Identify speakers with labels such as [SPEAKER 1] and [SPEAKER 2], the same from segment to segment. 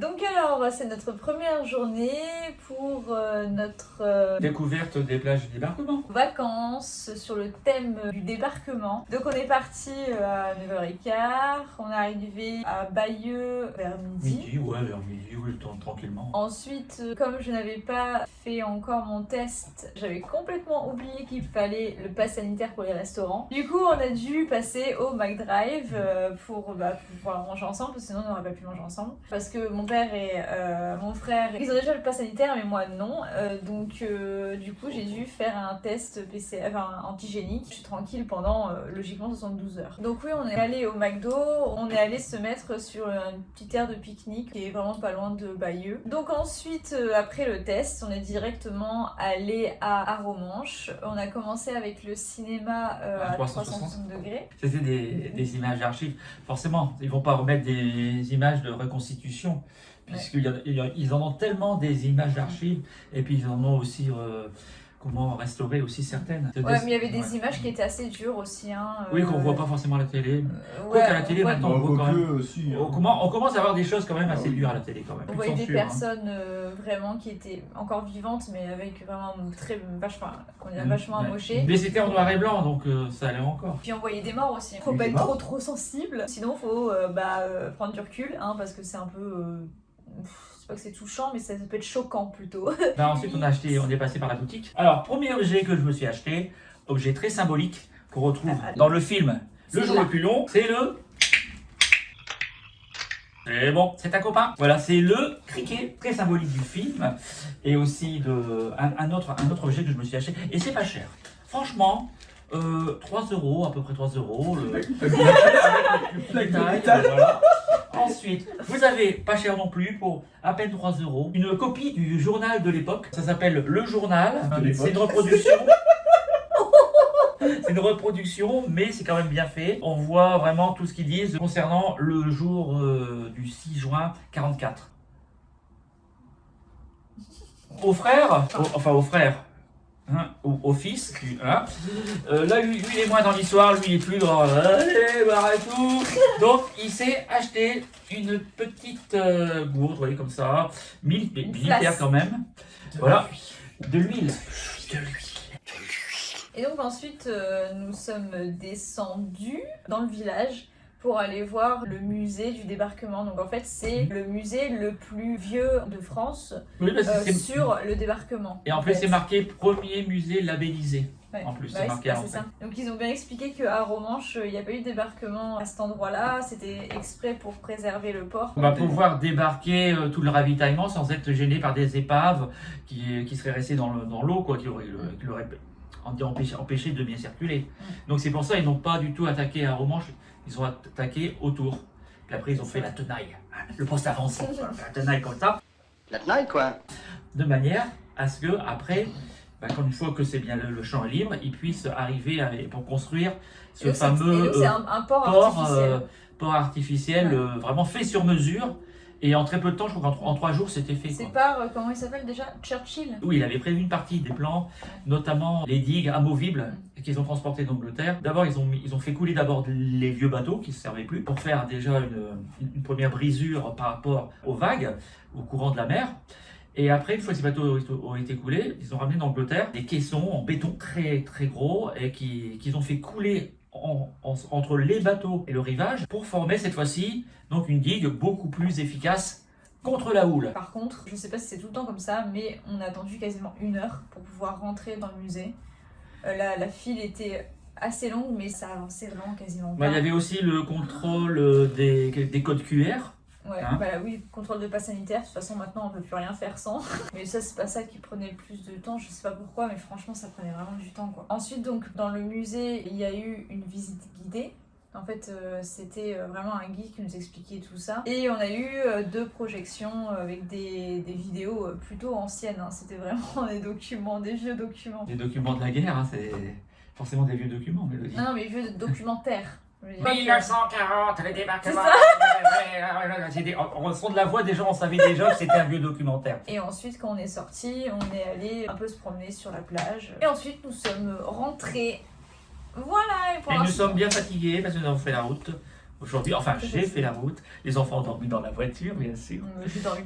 [SPEAKER 1] Donc alors, c'est notre première journée pour notre
[SPEAKER 2] Découverte des plages du débarquement.
[SPEAKER 1] vacances sur le thème du débarquement. Donc on est parti à 9h15, on est arrivé à Bayeux vers midi.
[SPEAKER 2] Midi, ouais, vers midi, oui, tranquillement.
[SPEAKER 1] Ensuite, comme je n'avais pas fait encore mon test, j'avais complètement oublié qu'il fallait le pass sanitaire pour les restaurants. Du coup, on a dû passer au McDrive pour pouvoir manger ensemble, parce que sinon on n'aurait pas pu manger ensemble. Parce que mon père et mon frère, ils ont déjà le pass sanitaire, mais moi non. Donc du coup, j'ai dû faire un test PCR, antigénique. Je suis tranquille pendant logiquement 72 heures. Donc oui, on est allé au McDo, on est allé se mettre sur une petite aire de pique-nique qui est vraiment pas loin de Bayeux. Donc ensuite, après le test, on est directement allé à Arromanches. On a commencé avec le cinéma à 360 degrés.
[SPEAKER 2] C'était des images d'archives. Forcément, ils vont pas remettre des images de reconstitution, puisqu'ils en ont tellement des images d'archives, et puis ils en ont aussi comment restaurer aussi certaines.
[SPEAKER 1] Ouais, mais il y avait des images qui étaient assez dures aussi.
[SPEAKER 2] Oui, qu'on voit pas forcément à la télé.
[SPEAKER 1] Ouais,
[SPEAKER 2] qu'à la télé, maintenant, on voit quand même.
[SPEAKER 3] Aussi,
[SPEAKER 2] On commence à avoir des choses quand même assez dures à la télé quand même.
[SPEAKER 1] On voyait des personnes vraiment qui étaient encore vivantes, mais avec vraiment vachement amochées.
[SPEAKER 2] Mais c'était en noir et blanc, donc ça allait encore.
[SPEAKER 1] Puis on voyait des morts aussi. Faut pas être trop sensible, sinon faut prendre du recul, parce que c'est un peu... c'est pas que c'est touchant, mais ça peut être choquant plutôt.
[SPEAKER 2] Ensuite, on est passé par la boutique. Alors, premier objet que je me suis acheté, objet très symbolique qu'on retrouve dans le film Le jour le plus long, c'est le... C'est bon, c'est un copain. Voilà, c'est le criquet, très symbolique du film. Et aussi un autre objet que je me suis acheté. Et c'est pas cher. Franchement, 3 €, à peu près 3 €. Avec le détail, voilà. Ensuite, vous avez, pas cher non plus, pour à peine 3 €, une copie du journal de l'époque. Ça s'appelle Le Journal. C'est une reproduction. C'est une reproduction, mais c'est quand même bien fait. On voit vraiment tout ce qu'ils disent concernant le jour du 6 juin 44. Aux frères, au fils, hein. Là lui il est moins dans l'histoire, lui il est plus dans allez, barre et tout. Donc il s'est acheté une petite gourde, vous voyez comme ça, militaire quand même. Voilà, de l'huile.
[SPEAKER 1] Et donc ensuite, nous sommes descendus dans le village pour aller voir le musée du débarquement. Donc en fait, c'est le musée le plus vieux de France sur le débarquement.
[SPEAKER 2] Et en plus, c'est marqué premier musée labellisé.
[SPEAKER 1] Ouais.
[SPEAKER 2] En plus, c'est marqué
[SPEAKER 1] c'est ça. Donc ils ont bien expliqué qu'à Arromanches, il n'y a pas eu de débarquement à cet endroit-là. C'était exprès pour préserver le port.
[SPEAKER 2] On va pouvoir débarquer tout le ravitaillement sans être gêné par des épaves qui seraient restées dans l'eau, quoi, qui l'auraient empêché de bien circuler. Donc c'est pour ça qu'ils n'ont pas du tout attaqué à Arromanches. Ils ont attaqué autour. Puis après, ils ont fait la tenaille. Le poste avancé. La tenaille comme ça.
[SPEAKER 4] La tenaille, quoi.
[SPEAKER 2] De manière à ce que, après, quand une fois que c'est bien le champ est libre, ils puissent arriver pour construire ce fameux
[SPEAKER 1] c'est un port
[SPEAKER 2] artificiel vraiment fait sur mesure. Et en très peu de temps, je crois qu'en 3 jours, c'était fait.
[SPEAKER 1] C'est par, comment il s'appelle déjà, Churchill.
[SPEAKER 2] Oui, il avait prévu une partie des plans, notamment les digues amovibles qu'ils ont transportées d'Angleterre. D'abord, ils ont fait couler d'abord les vieux bateaux qui ne se servaient plus pour faire déjà une première brisure par rapport aux vagues, au courant de la mer. Et après, une fois que ces bateaux ont été coulés, ils ont ramené d'Angleterre des caissons en béton très très gros et qu'ils ont fait couler entre les bateaux et le rivage pour former cette fois-ci donc une digue beaucoup plus efficace contre la houle.
[SPEAKER 1] Par contre, je ne sais pas si c'est tout le temps comme ça, mais on a attendu quasiment 1 heure pour pouvoir rentrer dans le musée. La file était assez longue, mais ça avançait vraiment quasiment pas.
[SPEAKER 2] Il y avait aussi le contrôle des codes QR.
[SPEAKER 1] Ouais, oui, contrôle de passe sanitaire. De toute façon, maintenant, on ne peut plus rien faire sans. Mais ça, c'est pas ça qui prenait le plus de temps. Je sais pas pourquoi, mais franchement, ça prenait vraiment du temps, quoi. Ensuite, donc, dans le musée, il y a eu une visite guidée. En fait, c'était vraiment un guide qui nous expliquait tout ça. Et on a eu 2 projections avec des vidéos plutôt anciennes. Hein. C'était vraiment des documents, des vieux documents.
[SPEAKER 2] Des documents de la guerre, hein, c'est forcément des vieux documents, Mélodie.
[SPEAKER 1] Non, mais vieux documentaires.
[SPEAKER 2] 1940, les débarquements. En son de la voix, déjà, on savait déjà que c'était un vieux documentaire.
[SPEAKER 1] Et ensuite, quand on est sorti, on est allé un peu se promener sur la plage. Et ensuite, nous sommes rentrés. Voilà.
[SPEAKER 2] Et nous sommes bien fatigués parce que nous avons fait la route aujourd'hui. Enfin, j'ai fait la route. Les enfants ont dormi dans la voiture, bien sûr.
[SPEAKER 1] J'ai dormi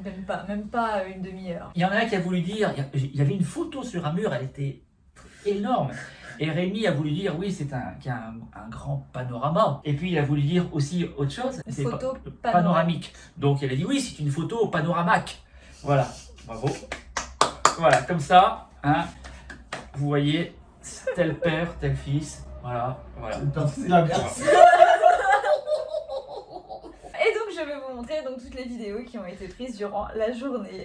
[SPEAKER 1] même pas une demi-heure.
[SPEAKER 2] Il y en a un qui a voulu dire, il y avait une photo sur un mur, elle était énorme. Et Rémi a voulu dire, oui, c'est qu'il y a un grand panorama. Et puis il a voulu dire aussi autre chose.
[SPEAKER 1] Une
[SPEAKER 2] c'est
[SPEAKER 1] photo
[SPEAKER 2] panoramique. Donc elle a dit, oui, c'est une photo panoramaque. Voilà, bravo. Voilà, comme ça, hein, vous voyez, tel père, tel fils. Voilà.
[SPEAKER 3] C'est la merde.
[SPEAKER 1] Et donc je vais vous montrer donc toutes les vidéos qui ont été prises durant la journée.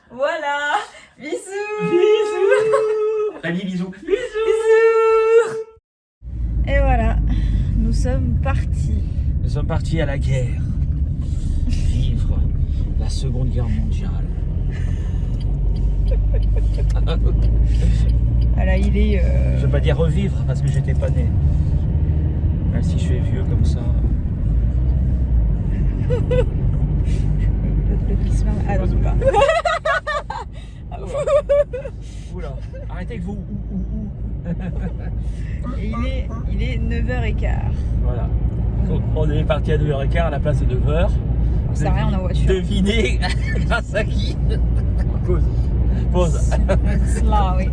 [SPEAKER 1] Voilà. Bisous.
[SPEAKER 2] Bisous. Rémi, bisous.
[SPEAKER 1] Bisous. Et voilà, nous sommes partis.
[SPEAKER 2] Nous sommes partis à la guerre. Vivre la Seconde Guerre mondiale.
[SPEAKER 1] Voilà, il est...
[SPEAKER 2] Je vais pas dire revivre parce que j'étais pas né. Même si je suis vieux comme ça.
[SPEAKER 1] L'autre qui se marre. Ah non, pas.
[SPEAKER 2] Oula, arrêtez avec vous.
[SPEAKER 1] Et il est 9h15.
[SPEAKER 2] Voilà. Donc, on est parti à 9h15 à la place de 9h.
[SPEAKER 1] Ça sert à rien en voiture.
[SPEAKER 2] Devinez grâce à qui? Pause. Pause.
[SPEAKER 1] Là, oui.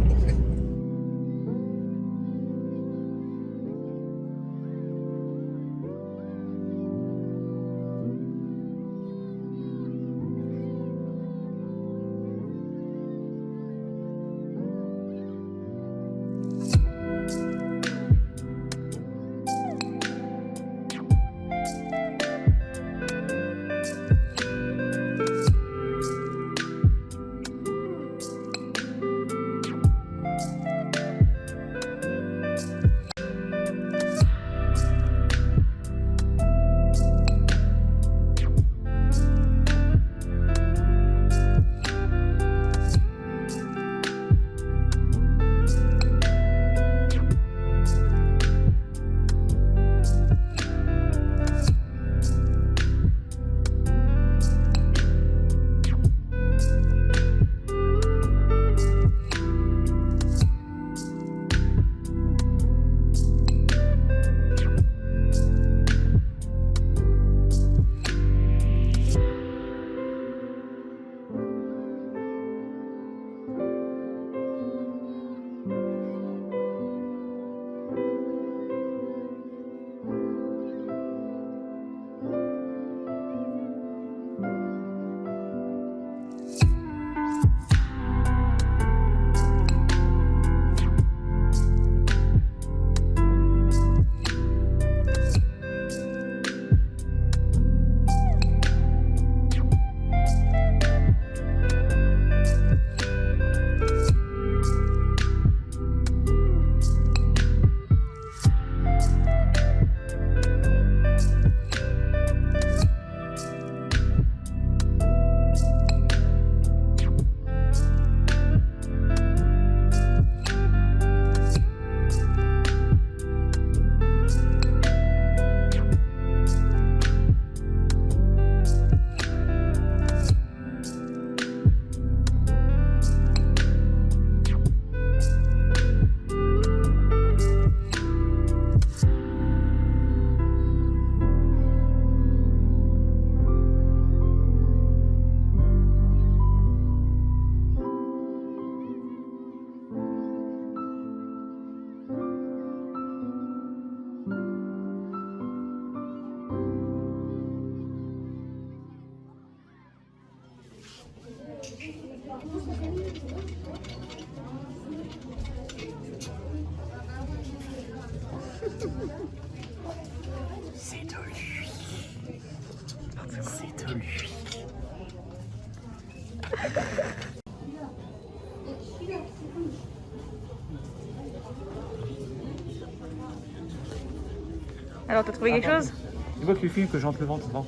[SPEAKER 1] Alors, t'as trouvé quelque chose?
[SPEAKER 2] Tu vois que tu filmes que j'entre le ventre avant.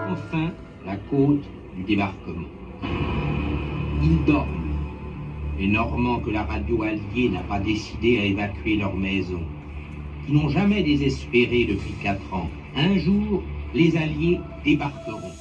[SPEAKER 3] Enfin, la côte du débarquement. Ils dorment. Les Normands que la radio alliée n'a pas décidé à évacuer leur maison, qui n'ont jamais désespéré depuis 4 ans. Un jour, les Alliés débarqueront.